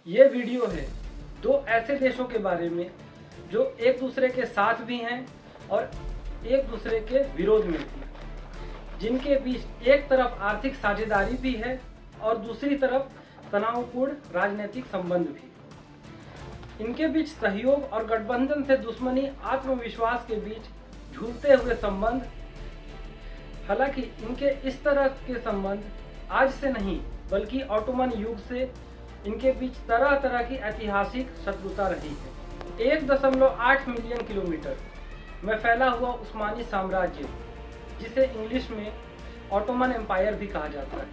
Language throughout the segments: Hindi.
ये वीडियो है दो ऐसे देशों के बारे में जो एक दूसरे के साथ भी हैं और एक दूसरे के विरोध में भी, जिनके बीच एक तरफ आर्थिक साझेदारी भी है और दूसरी तरफ तनावपूर्ण राजनीतिक संबंध भी। इनके बीच सहयोग और गठबंधन से दुश्मनी, आत्मविश्वास के बीच झूलते हुए संबंध। हालांकि इनके इस तरह के संबंध आज से नहीं बल्कि ऑटोमन युग से इनके बीच तरह तरह की ऐतिहासिक शत्रुता रही है। 1.8 मिलियन किलोमीटर में फैला हुआ उस्मानी साम्राज्य, जिसे इंग्लिश में ऑटोमन एम्पायर भी कहा जाता है,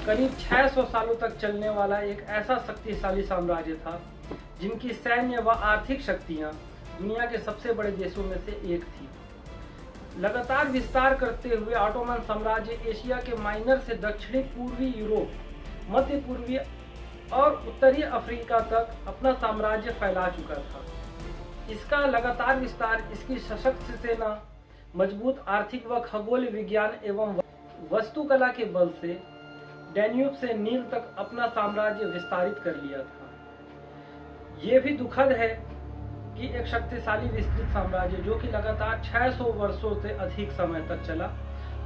करीब 600 सालों तक चलने वाला एक ऐसा शक्तिशाली साम्राज्य था जिनकी सैन्य व आर्थिक शक्तियां दुनिया के सबसे बड़े देशों में से एक थी। लगातार विस्तार करते हुए ऑटोमन साम्राज्य एशिया के माइनर से दक्षिणी पूर्वी यूरोप, मध्य पूर्वी और उत्तरी अफ्रीका तक अपना साम्राज्य फैला चुका था। इसका लगातार विस्तार इसकी सशक्त सेना, मजबूत आर्थिक व खगोल विज्ञान एवं वास्तुकला के बल से डैन्यूब से नील तक अपना साम्राज्य विस्तारित कर लिया था। ये भी दुखद है कि एक शक्तिशाली विस्तृत साम्राज्य जो कि लगातार 600 वर्षों से अधिक समय तक चला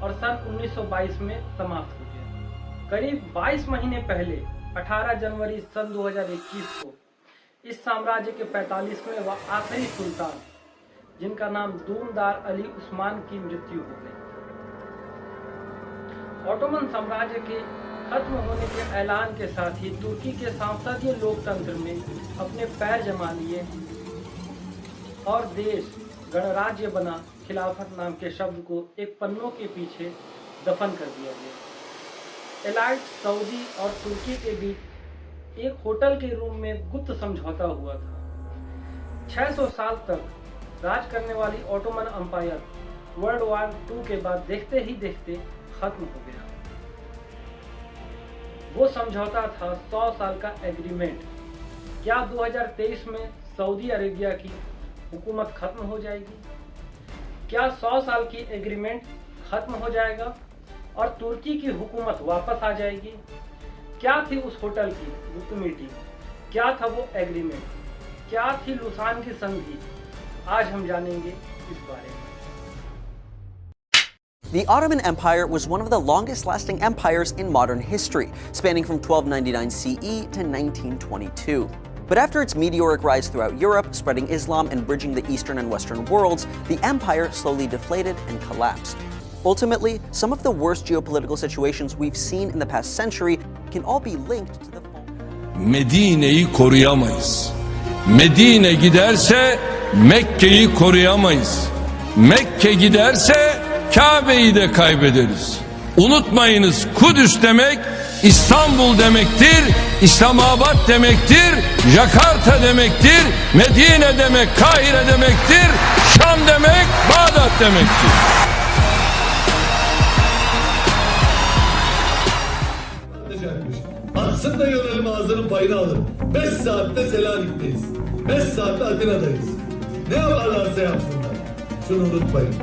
और सन 1922 में समाप्त हो गया। करीब 22 महीने पहले 18 जनवरी सन 2021 को इस साम्राज्य के 45वें व आखिरी सुल्तान, जिनका नाम दूमदार अली उस्मान की मृत्यु हो गई। ऑटोमन साम्राज्य के खत्म होने के ऐलान के साथ ही तुर्की के संसदीय लोकतंत्र में अपने पैर जमा लिए और देश गणराज्य बना। खिलाफत नाम के शब्द को एक पन्नों के पीछे दफन कर दिया गया। एलाइट सऊदी और तुर्की के बीच एक होटल के रूम में गुप्त समझौता हुआ था। 600 साल तक राज करने वाली ऑटोमन एम्पायर वर्ल्ड वॉर 2 के बाद देखते ही देखते खत्म हो गया। वो समझौता था 100 साल का एग्रीमेंट। क्या 2023 में सऊदी अरेबिया की हुकूमत खत्म हो जाएगी? क्या 100 साल की एग्रीमेंट खत्म हो जाएगा और तुर्की की हुकूमत वापस आ जाएगी? क्या थी उस होटल की गुप्त मीटिंग? क्या था वो एग्रीमेंट? क्या थी लुसान की संधि? आज हम जानेंगे इस बारे में। The Ottoman Empire was one of the longest-lasting empires in modern history, spanning from 1299 CE to 1922. But after its meteoric rise throughout Europe, spreading Islam and bridging the Eastern and Western worlds, the empire slowly deflated and collapsed. Ultimately, some of the worst geopolitical situations we've seen in the past century can all be linked to the Medine'yi koruyamayız. Medine giderse Mekke'yi koruyamayız. Mekke giderse Kabe'yi de kaybederiz. Unutmayınız, Kudüs demek İstanbul demektir, İslamabad demektir, Jakarta demektir, Medine demek Kahire demektir, Şam demek Bağdat demektir. Atsın da yönelim ağzının payını alın. 5 saatte Selanik'teyiz. 5 saatte Atina'dayız. Ne yaparlarsa yapsınlar. Şunu unutmayın.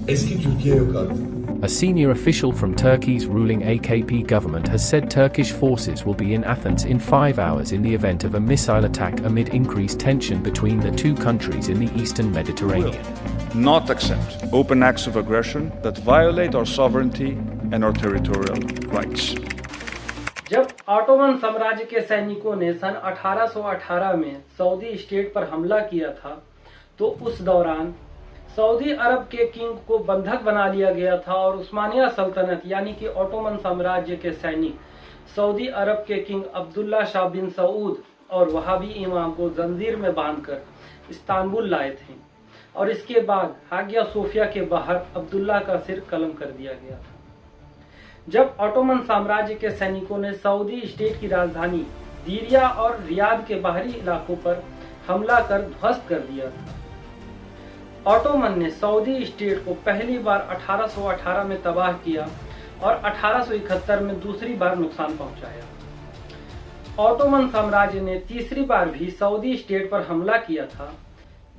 Eski Türkiye yok artık. A senior official from Turkey's ruling AKP government has said Turkish forces will be in Athens in 5 hours in the event of a missile attack amid increased tension between the two countries in the eastern Mediterranean. Not accept open acts of aggression that violate our sovereignty and our territorial rights. जब ऑटोमन साम्राज्य के सैनिकों ने सन 1818 में सऊदी स्टेट पर हमला किया था, तो उस दौरान सऊदी अरब के किंग को बंधक बना लिया गया था और उस्मानिया सल्तनत यानी कि ऑटोमन साम्राज्य के सैनिक सऊदी अरब के किंग अब्दुल्ला शाह बिन सऊद और वहाबी इमाम को जंजीर में बांधकर इस्तांबुल लाए थे और इसके बाद हागिया सोफिया के बाहर अब्दुल्ला का सिर कलम कर दिया गया था। जब ऑटोमन साम्राज्य के सैनिकों ने सऊदी स्टेट की राजधानी दीरिया और रियाद के बाहरी इलाकों पर हमला कर ध्वस्त कर दिया था। ऑटोमन ने सऊदी स्टेट को पहली बार 1818 में तबाह किया और 1871 में दूसरी बार नुकसान पहुंचाया। ऑटोमन साम्राज्य ने तीसरी बार भी सऊदी स्टेट पर हमला किया था,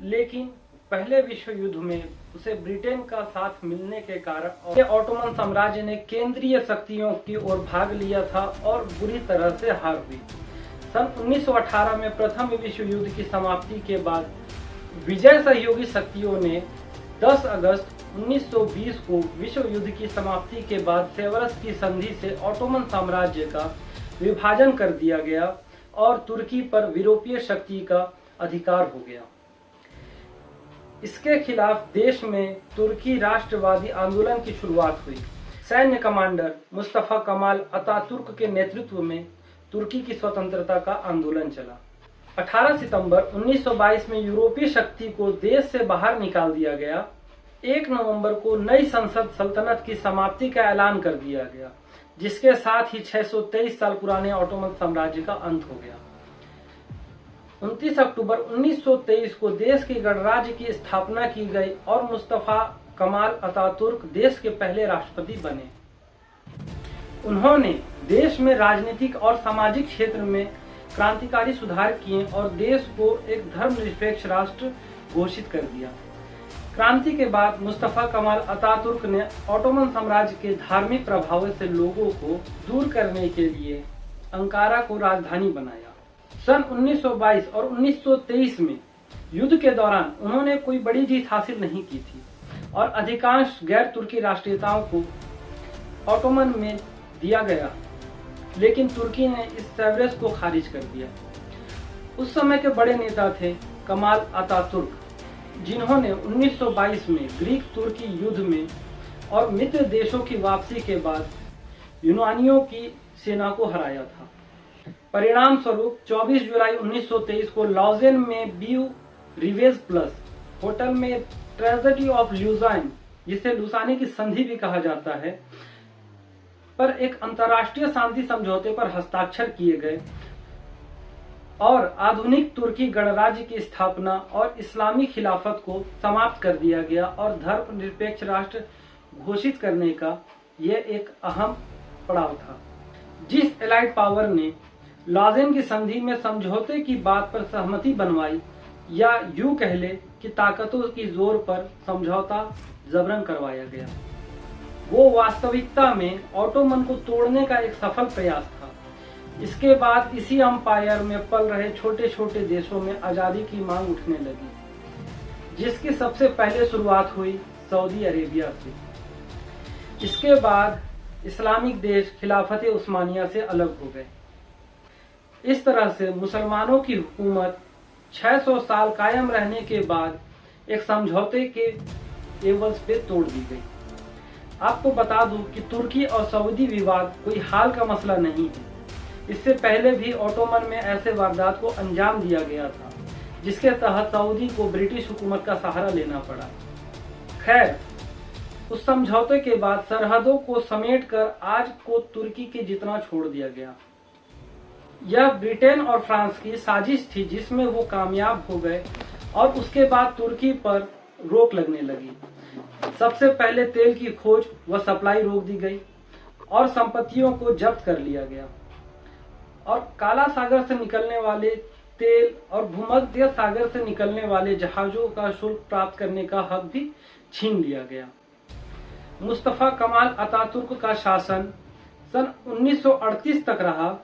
लेकिन पहले विश्व युद्ध में उसे ब्रिटेन का साथ मिलने के कारण ऑटोमन साम्राज्य ने केंद्रीय शक्तियों की ओर भाग लिया था और बुरी तरह से हार हुई। सन 1918 में प्रथम विश्व युद्ध की समाप्ति के बाद विजय सहयोगी शक्तियों ने 10 अगस्त 1920 को विश्व युद्ध की समाप्ति के बाद सेवर्स की संधि से ऑटोमन साम्राज्य का विभाजन कर दिया गया और तुर्की पर यूरोपीय शक्ति का अधिकार हो गया। इसके खिलाफ देश में तुर्की राष्ट्रवादी आंदोलन की शुरुआत हुई। सैन्य कमांडर मुस्तफा कमाल अतातुर्क के नेतृत्व में तुर्की की स्वतंत्रता का आंदोलन चला। 18 सितंबर 1922 में यूरोपीय शक्ति को देश से बाहर निकाल दिया गया। 1 नवंबर को नई संसद सल्तनत की समाप्ति का ऐलान कर दिया गया, जिसके साथ ही 623 साल पुराने ऑटोमन साम्राज्य का अंत हो गया। 29 अक्टूबर 1923 को देश के गणराज्य की स्थापना की गई और मुस्तफा कमाल अतातुर्क देश के पहले राष्ट्रपति बने। उन्होंने देश में राजनीतिक और सामाजिक क्षेत्र में क्रांतिकारी सुधार किए और देश को एक धर्मनिरपेक्ष राष्ट्र घोषित कर दिया। क्रांति के बाद मुस्तफा कमाल अतातुर्क ने ऑटोमन साम्राज्य के धार्मिक प्रभाव से लोगों को दूर करने के लिए अंकारा को राजधानी बनाया। सन 1922 और 1923 में युद्ध के दौरान उन्होंने कोई बड़ी जीत हासिल नहीं की थी और अधिकांश गैर तुर्की राष्ट्रीयताओं को ऑटोमन में दिया गया, लेकिन तुर्की ने इस सेवरेस को खारिज कर दिया। उस समय के बड़े नेता थे कमाल अतातुर्क, जिन्होंने 1922 में ग्रीक तुर्की युद्ध में और मित्र देशों की वापसी के बाद यूनानियों की सेना को हराया था। परिणाम स्वरूप 24 जुलाई 1923 को लॉजेन में बीयू रिवेज प्लस होटल में ट्रेजेडी ऑफ ल्यूजाइन, जिसे लुसाने की संधि भी कहा जाता है, पर एक अंतर्राष्ट्रीय शांति समझौते पर हस्ताक्षर किए गए और आधुनिक तुर्की गणराज्य की स्थापना और इस्लामी खिलाफत को समाप्त कर दिया गया और धर्मनिरपेक्ष राष्ट्र घोषित करने का यह एक अहम पड़ाव था। जिस एलाइड पावर ने लॉजेन की संधि में समझौते की बात पर सहमति बनवाई, या यूं कह ले कि ताकतों की जोर पर समझौता जबरन करवाया गया, वो वास्तविकता में ऑटोमन को तोड़ने का एक सफल प्रयास था। इसके बाद इसी एम्पायर में पल रहे छोटे छोटे देशों में आजादी की मांग उठने लगी, जिसकी सबसे पहले शुरुआत हुई सऊदी अरेबिया से। इसके बाद इस्लामिक देश खिलाफत उस्मानिया से अलग हो गए। इस तरह से मुसलमानों की हुकूमत 600 साल कायम रहने के बाद एक समझौते के एवज पे तोड़ दी गई। आपको बता दूं कि तुर्की और सऊदी विवाद कोई हाल का मसला नहीं है। इससे पहले भी ऑटोमन में ऐसे वारदात को अंजाम दिया गया था, जिसके तहत सऊदी को ब्रिटिश हुकूमत का सहारा लेना पड़ा। खैर, उस समझौते के बाद सरहदों को समेटकर आज को तुर्की के जितना छोड़ दिया गया। यह ब्रिटेन और फ्रांस की साजिश थी, जिसमें वो कामयाब हो गए और उसके बाद तुर्की पर रोक लगने लगी। सबसे पहले तेल की खोज व सप्लाई रोक दी गई और संपत्तियों को जब्त कर लिया गया और काला सागर से निकलने वाले तेल और भूमध्य सागर से निकलने वाले जहाजों का शुल्क प्राप्त करने का हक भी छीन लिया गया। मुस्तफा कमाल अतातुर्क का शासन सन 1938 तक रहा।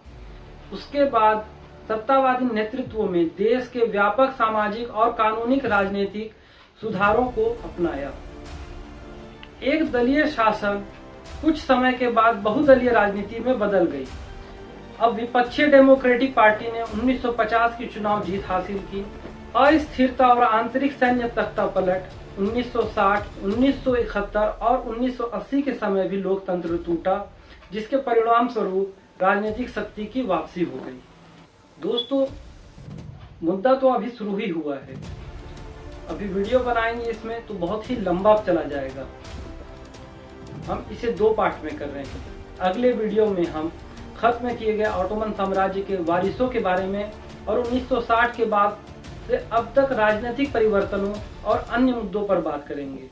उसके बाद सत्तावादी नेतृत्व में देश के व्यापक सामाजिक और कानूनी राजनीतिक सुधारों को अपनाया। एक दलीय शासन कुछ समय के बाद बहुदलीय राजनीति में बदल गई। अब विपक्षी डेमोक्रेटिक पार्टी ने 1950 की चुनाव जीत हासिल की। अस्थिरता और आंतरिक सैन्य तख्तापलट 1960, 1971 और 1980 के समय भी लोकतंत्र टूटा, जिसके परिणाम स्वरूप राजनीतिक शक्ति की वापसी हो गई। दोस्तों, मुद्दा तो अभी शुरू ही हुआ है। अभी वीडियो बनाएंगे इसमें तो बहुत ही लंबा चला जाएगा। हम इसे 2 पार्ट में कर रहे हैं। अगले वीडियो में हम खत्म किए गए ऑटोमन साम्राज्य के वारिसों के बारे में और 1960 के बाद से अब तक राजनीतिक परिवर्तनों और अन्य मुद्दों पर बात करेंगे।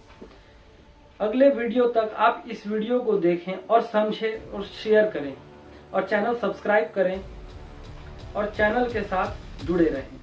अगले वीडियो तक आप इस वीडियो को देखें और समझें और शेयर करें और चैनल सब्सक्राइब करें और चैनल के साथ जुड़े रहें।